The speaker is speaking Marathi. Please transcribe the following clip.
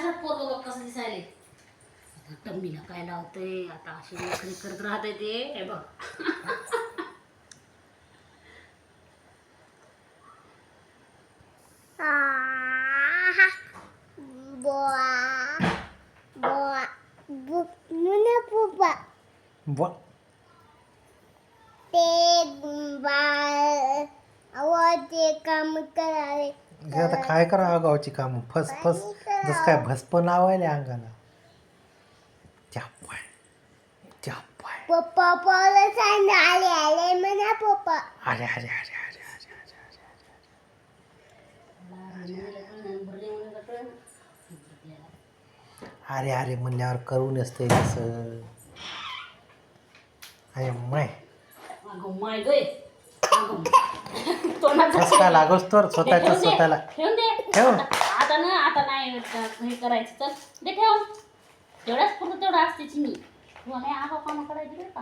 कशात पोर बघ कसं दिसायले. टम्मीला काय लावतंय आता अशी नोकरी करत राहते ते हे बघ. काम करावे आता काय करा गावची काम फस फस जसं काय भस्प लावायला अंगाला. चापाय चापाय पप्पा पावलं सांग आले आले म्हणा पप्पा. अरे अरे अरे अरे अरे अरे अरे म्हणल्यावर करून असते तसं. अरे माय अगं माय गय तोंडात कस काय लागोस तर स्वतःच्या स्वतःला ठेवून दे. ठेव. आता ना आता नाही हे करायचं तर दे ठेवून. तेवढ्याच पुरतं तेवढं असते चिनी. तू नाही आगाव कामं करायची बरं का.